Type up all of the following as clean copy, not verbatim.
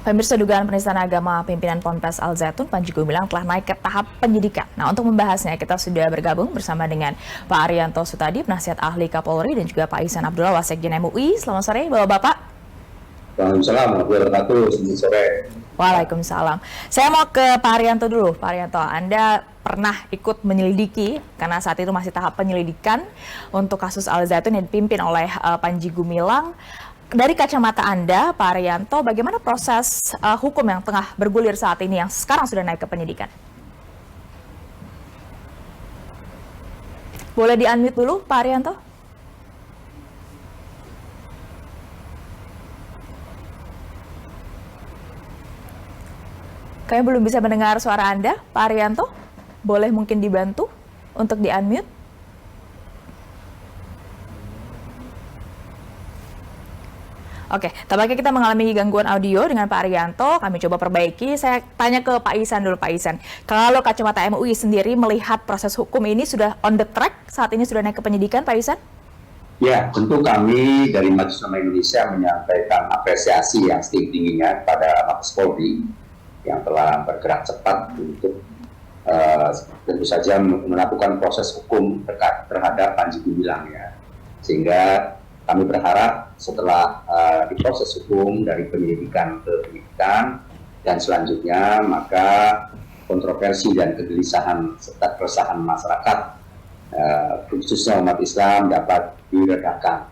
Pemirsa, dugaan penistaan agama pimpinan Ponpes Al Zaitun Panji Gumilang telah naik ke tahap penyidikan. Nah, untuk membahasnya kita sudah bergabung bersama dengan Pak Arianto Sutadi, penasihat ahli Kapolri, dan juga Pak Ihsan Abdullah, Wasekjen MUI. Selamat sore, Bapak-Bapak. Waalaikumsalam warahmatullahi wabarakatuh. Selamat sore. Waalaikumsalam. Saya mau ke Pak Arianto dulu. Pak Arianto, Anda pernah ikut menyelidiki, karena saat itu masih tahap penyelidikan untuk kasus Al Zaitun yang dipimpin oleh Panji Gumilang. Dari kacamata Anda, Pak Arianto, bagaimana proses hukum yang tengah bergulir saat ini yang sekarang sudah naik ke penyidikan? Boleh di-unmute dulu, Pak Arianto? Kayaknya belum bisa mendengar suara Anda, Pak Arianto. Boleh mungkin dibantu untuk di-unmute? Oke, tampaknya kita mengalami gangguan audio dengan Pak Arianto. Kami coba perbaiki. Saya tanya ke Pak Ihsan dulu, Pak Ihsan. Kalau kacamata MUI sendiri melihat proses hukum ini sudah on the track, saat ini sudah naik ke penyidikan, Pak Ihsan? Ya, tentu kami dari Majelis Ulama Indonesia menyampaikan apresiasi yang setinggi-tingginya kepada Mabes Polri yang telah bergerak cepat untuk tentu saja melakukan proses hukum terhadap Panji Gumilang, ya. Sehingga kami berharap setelah diproses hukum dari penyelidikan ke penyidikan dan selanjutnya, maka kontroversi dan kegelisahan serta keresahan masyarakat khususnya umat Islam dapat diredakan.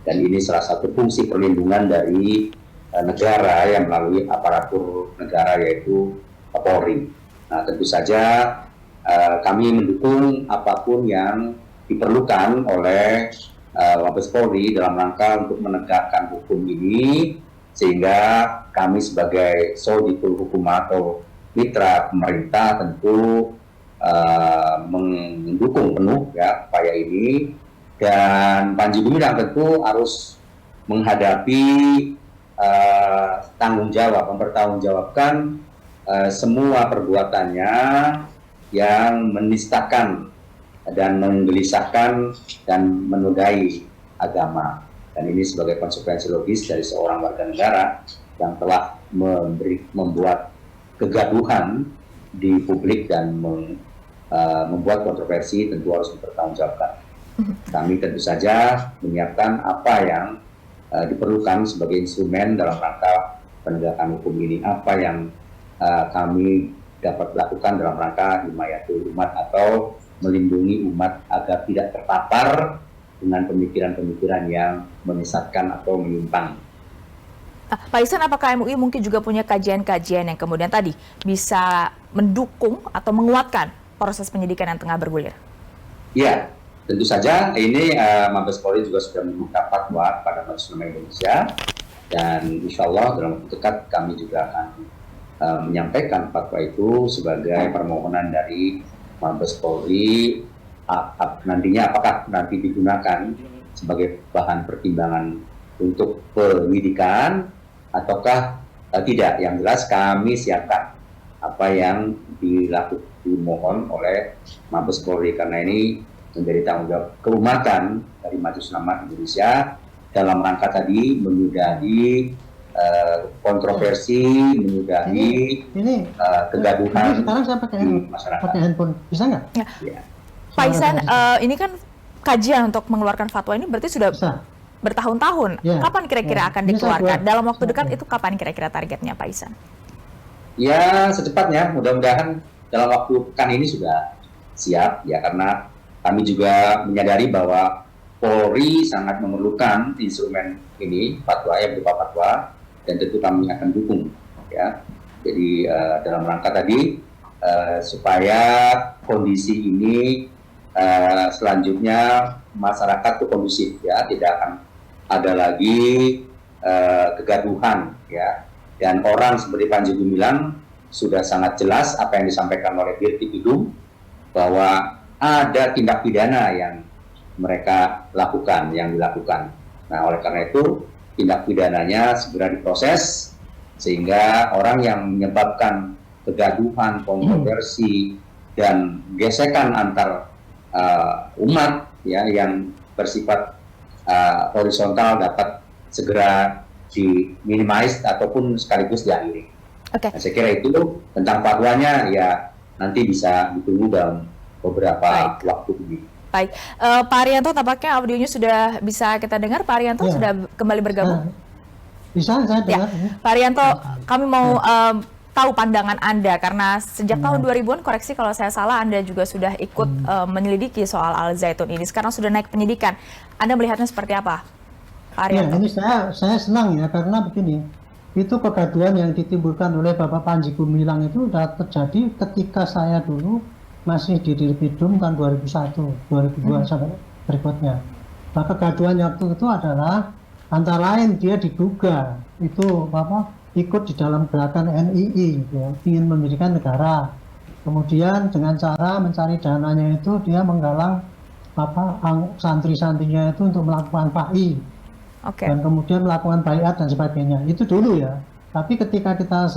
Dan ini salah satu fungsi perlindungan dari negara yang melalui aparatur negara, yaitu Polri. Nah, tentu saja kami mendukung apapun yang diperlukan oleh Mabes Polri dalam rangka untuk menegakkan hukum ini, sehingga kami sebagai Soditul Hukum atau mitra pemerintah tentu mendukung penuh, ya, upaya ini. Dan Panji Gumilang tentu harus menghadapi tanggung jawab, mempertanggungjawabkan semua perbuatannya yang menistakan dan menggelisahkan dan menodai agama. Dan ini sebagai konsekuensi logis dari seorang warga negara yang telah membuat kegaduhan di publik dan membuat kontroversi, tentu harus dipertanggungjawabkan. Kami tentu saja menyiapkan apa yang diperlukan sebagai instrumen dalam rangka penegakan hukum ini. Apa yang kami dapat lakukan dalam rangka himayatul umat atau melindungi umat agar tidak terpapar dengan pemikiran-pemikiran yang menyesatkan atau menyimpang. Pak Ihsan, apakah MUI mungkin juga punya kajian-kajian yang kemudian tadi bisa mendukung atau menguatkan proses penyidikan yang tengah bergulir? Ya, tentu saja ini Mabes Polri juga sudah membuka fatwa pada Majelis Ulama Indonesia, dan insya Allah dalam waktu dekat kami juga akan menyampaikan fatwa itu sebagai permohonan dari Mabes Polri, nantinya apakah nanti digunakan sebagai bahan pertimbangan untuk penyidikan ataukah tidak. Yang jelas kami siapkan apa yang dimohon oleh Mabes Polri, karena ini menjadi tanggung jawab keumatan dari Majelis Ulama Indonesia dalam rangka tadi menyudahi kontroversi, menyudahi kegaduhan sekarang saya pakai handphone, bisa nggak? Ya. Pak Ihsan, ini kan kajian untuk mengeluarkan fatwa ini berarti sudah bertahun-tahun. Ya. Kapan kira-kira akan dikeluarkan? Dalam waktu dekat itu kapan kira-kira targetnya, Pak Ihsan? Ya, secepatnya. Mudah-mudahan dalam waktu pekan ini sudah siap, ya, karena kami juga menyadari bahwa Polri sangat memerlukan instrumen ini, fatwa, yang berupa fatwa, dan tentu kami akan dukung, ya. Jadi dalam rangka tadi supaya kondisi ini selanjutnya masyarakat itu kondusif, ya, tidak akan ada lagi kegaduhan, ya. Dan orang seperti Panji Gumilang sudah sangat jelas apa yang disampaikan oleh Dirtipidum bahwa ada tindak pidana yang mereka lakukan, yang dilakukan. Nah, oleh karena itu tindak pidananya segera diproses sehingga orang yang menyebabkan kegaduhan, kontroversi, dan gesekan antar umat, ya, yang bersifat horizontal dapat segera minimize ataupun sekaligus diakhiri. Oke. Nah, saya kira itu tentang fatwanya ya nanti bisa ditunggu dalam beberapa waktu ini. Baik, Pak Arianto tampaknya audionya sudah bisa kita dengar. Pak Arianto sudah kembali bergabung. Bisa saya dengar. Pak Arianto, kami mau tahu pandangan Anda karena sejak tahun 2000-an, koreksi kalau saya salah, Anda juga sudah ikut menyelidiki soal Al Zaitun ini. Sekarang sudah naik penyidikan. Anda melihatnya seperti apa, Pak Arianto? Ya, ini saya senang ya karena begini. Itu kegaduhan yang ditimbulkan oleh Bapak Panji Gumilang itu sudah terjadi ketika saya dulu masih di Dirpidum tahun 2001, 2002 sampai berikutnya. Nah, kegaduhan waktu itu adalah antara lain dia diduga itu ikut di dalam gerakan NII, ya, ingin mendirikan negara. Kemudian dengan cara mencari dananya itu dia menggalang santri-santrinya itu untuk melakukan PAI. Dan kemudian melakukan baiat dan sebagainya. Itu dulu ya. Tapi ketika kita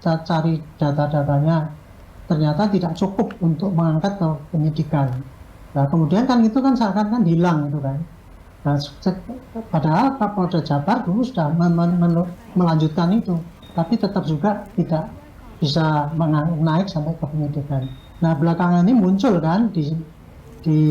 cari data-datanya, ternyata tidak cukup untuk mengangkat ke penyidikan. Nah, kemudian kan itu kan seakan-akan hilang itu kan. Nah, padahal Kapolda Jabar dulu sudah melanjutkan itu, tapi tetap juga tidak bisa naik sampai ke penyidikan. Nah, belakangan ini muncul kan di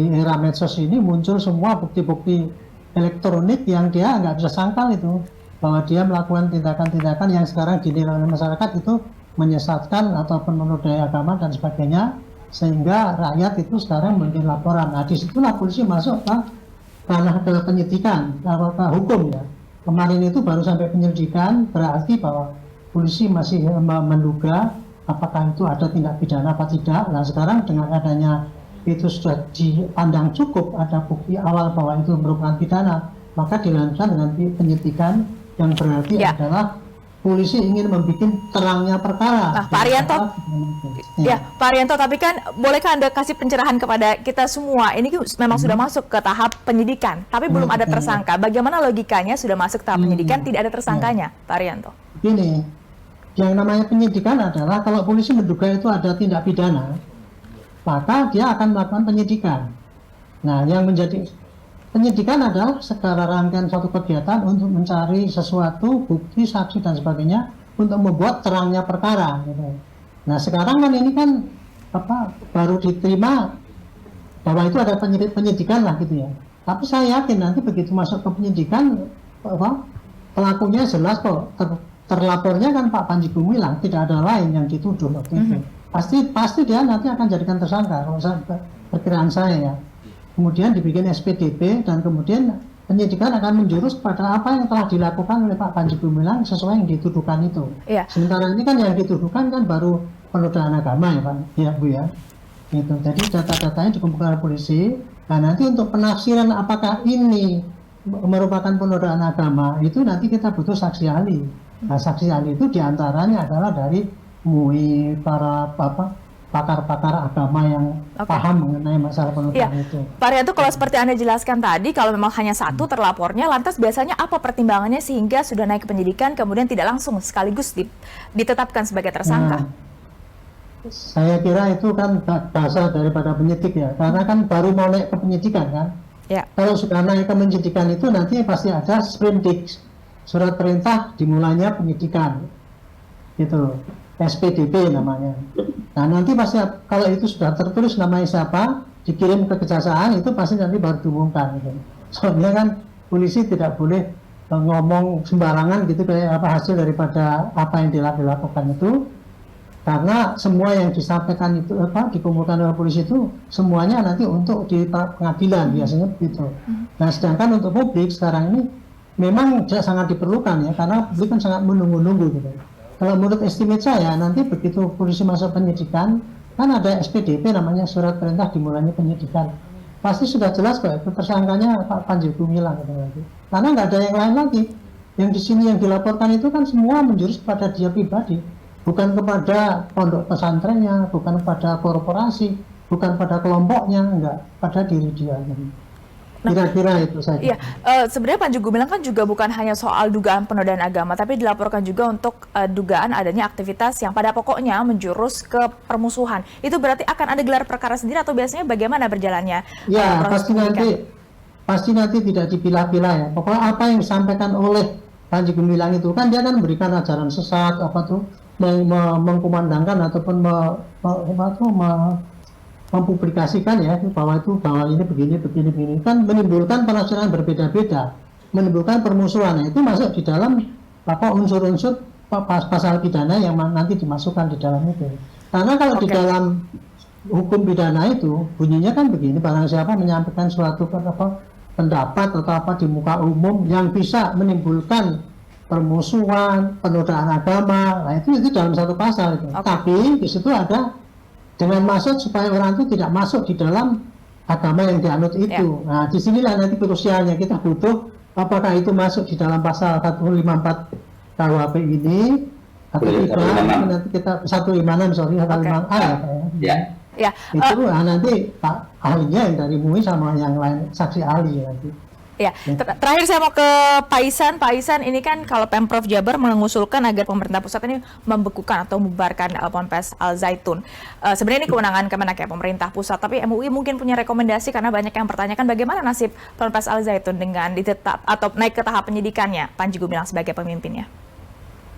era medsos ini muncul semua bukti-bukti elektronik yang dia nggak bisa sangkal itu, bahwa dia melakukan tindakan-tindakan yang sekarang dinilai oleh masyarakat itu menyesatkan ataupun menodai agama dan sebagainya, sehingga rakyat itu sekarang membuat laporan. Nah, disitulah polisi masuk ke ranah ke penyidikan, ke hukum ya. Kemarin itu baru sampai penyelidikan, berarti bahwa polisi masih menduga apakah itu ada tindak pidana apa tidak. Nah, sekarang dengan adanya itu sudah dipandang cukup, ada bukti awal bahwa itu merupakan pidana, maka dilanjutkan dengan penyidikan yang berarti adalah polisi ingin membuat terangnya perkara. Nah, Pak Arianto, Pak Arianto, tapi kan bolehkah Anda kasih pencerahan kepada kita semua? Ini memang sudah masuk ke tahap penyidikan, tapi belum ada tersangka. Bagaimana logikanya sudah masuk tahap penyidikan, tidak ada tersangkanya, Pak Arianto? Gini, yang namanya penyidikan adalah kalau polisi menduga itu ada tindak pidana, maka dia akan melakukan penyidikan. Nah, yang menjadi penyidikan adalah segala rangkaian suatu kegiatan untuk mencari sesuatu, bukti, saksi, dan sebagainya untuk membuat terangnya perkara. Gitu. Nah, sekarang kan ini kan baru diterima bahwa itu ada penyidikan lah gitu ya. Tapi saya yakin nanti begitu masuk ke penyidikan, pelakunya jelas kok. Terlapornya kan Pak Panji Gumilang, tidak ada lain yang dituduh waktu itu. Pasti dia nanti akan jadikan tersangka, kalau perkiraan saya ya. Kemudian dibikin SPDP dan kemudian penyidikan akan menjurus pada apa yang telah dilakukan oleh Pak Panji Gumilang sesuai yang dituduhkan itu. Sementara ini kan yang dituduhkan kan baru penodaan agama ya Pak, ya Bu ya. Gitu. Jadi data-datanya dikumpulkan oleh polisi. Nah, nanti untuk penafsiran apakah ini merupakan penodaan agama itu nanti kita butuh saksi ahli. Nah, saksi ahli itu diantaranya adalah dari MUI, para pakar-pakar agama yang paham mengenai masalah penodaan itu. Pak Arianto, kalau seperti Anda jelaskan tadi, kalau memang hanya satu terlapornya, lantas biasanya apa pertimbangannya sehingga sudah naik ke penyidikan kemudian tidak langsung sekaligus ditetapkan sebagai tersangka? Saya kira itu kan dasar daripada penyidik ya, karena kan baru mau naik ke penyidikan kan. Kalau sudah naik ke penyidikan itu nanti pasti ada sprindik, surat perintah dimulainya penyidikan, gitu. SPDP namanya. Nah, nanti pasti kalau itu sudah tertulis namanya siapa, dikirim ke kejaksaan, itu pasti nanti baru diumumkan gitu. Soalnya kan polisi tidak boleh ngomong sembarangan gitu kayak hasil daripada apa yang dilakukan itu, karena semua yang disampaikan itu dikumpulkan oleh polisi itu semuanya nanti untuk di pengadilan biasanya begitu. Nah, sedangkan untuk publik sekarang ini memang sangat diperlukan ya, karena publik kan sangat menunggu-nunggu gitu. Kalau menurut estimate saya, nanti begitu polisi masuk penyidikan, kan ada SPDP namanya surat perintah dimulainya penyidikan. Pasti sudah jelas kok itu tersangkanya Pak Panji Gumilang gitu nanti. Karena nggak ada yang lain lagi. Yang di sini yang dilaporkan itu kan semua menjurus kepada dia pribadi, bukan kepada pondok pesantrennya, bukan kepada korporasi, bukan pada kelompoknya, enggak, pada diri dia. Kira-kira itu saja. Sebenarnya Panji Gumilang kan juga bukan hanya soal dugaan penodaan agama, tapi dilaporkan juga untuk dugaan adanya aktivitas yang pada pokoknya menjurus ke permusuhan. Itu berarti akan ada gelar perkara sendiri atau biasanya bagaimana berjalannya? Ya, pasti nanti tidak dipilah-pilah ya. Pokoknya apa yang disampaikan oleh Panji Gumilang itu kan dia kan memberikan ajaran sesat apa tuh mengkumandangkan ataupun mempublikasikan ya bahwa ini begini kan menimbulkan penafsiran berbeda-beda, menimbulkan permusuhan. Nah, itu masuk di dalam unsur-unsur pasal pidana yang nanti dimasukkan di dalam itu. Karena kalau di dalam hukum pidana itu bunyinya kan begini, barang siapa menyampaikan suatu pendapat atau apa di muka umum yang bisa menimbulkan permusuhan, penodaan agama, nah itu dalam satu pasal itu. Tapi di situ ada dengan maksud supaya orang itu tidak masuk di dalam agama yang dianut itu. Nah, disinilah nanti krusialnya, kita butuh apakah itu masuk di dalam pasal 154 KUHP ini atau tidak. Nanti kita 156A ya. Ya, itu nanti Pak ahlinya yang dari MUI sama yang lain saksi ahli nanti. Ya, terakhir saya mau ke Pak Ihsan. Pak Ihsan, ini kan kalau Pemprov Jabar mengusulkan agar pemerintah pusat ini membekukan atau membubarkan Ponpes Al Zaitun. Sebenarnya ini kewenangan Kemenak ya, pemerintah pusat. Tapi MUI mungkin punya rekomendasi karena banyak yang pertanyakan bagaimana nasib Ponpes Al Zaitun dengan ditetap atau naik ke tahap penyidikannya, Panji Gumilang sebagai pemimpinnya.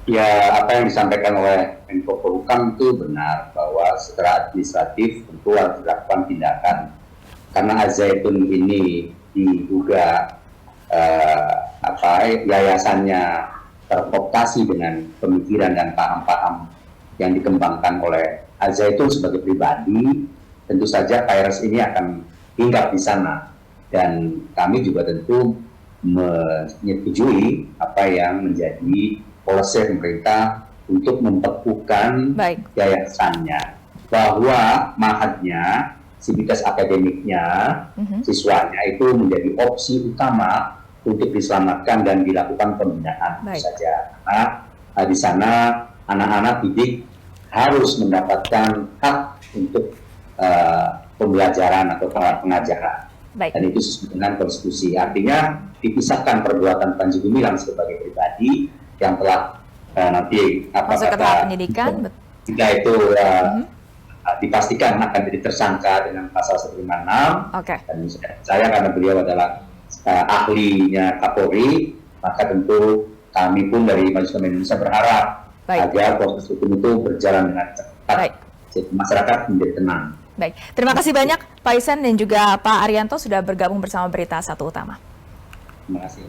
Ya, apa yang disampaikan oleh Menko Polhukam itu benar bahwa secara administratif tentu harus dilakukan tindakan karena Al Zaitun ini diduga yayasannya terkooptasi dengan pemikiran dan paham-paham yang dikembangkan oleh Al Zaitun sebagai pribadi. Tentu saja virus ini akan hinggap di sana dan kami juga tentu menyetujui apa yang menjadi polisi pemerintah untuk membekukan yayasannya, bahwa mahadnya, sivitas akademiknya, siswanya itu menjadi opsi utama untuk diselamatkan dan dilakukan pembinaan saja. Karena di sana anak-anak didik harus mendapatkan hak untuk pembelajaran atau pengajaran. Dan itu sesuai dengan konstitusi. Artinya dipisahkan perbuatan Panji Gumilang sebagai pribadi yang telah nanti masuk ke tahap penyidikan. Jika itu dipastikan akan jadi tersangka dengan pasal 156. Dan saya karena beliau adalah ahlinya Kapolri, maka tentu kami pun dari Majelis Ulama Indonesia berharap agar proses hukum itu berjalan dengan cepat, masyarakat menjadi tenang. Baik, terima kasih banyak Pak Ihsan dan juga Pak Arianto sudah bergabung bersama Berita Satu Utama. Terima kasih.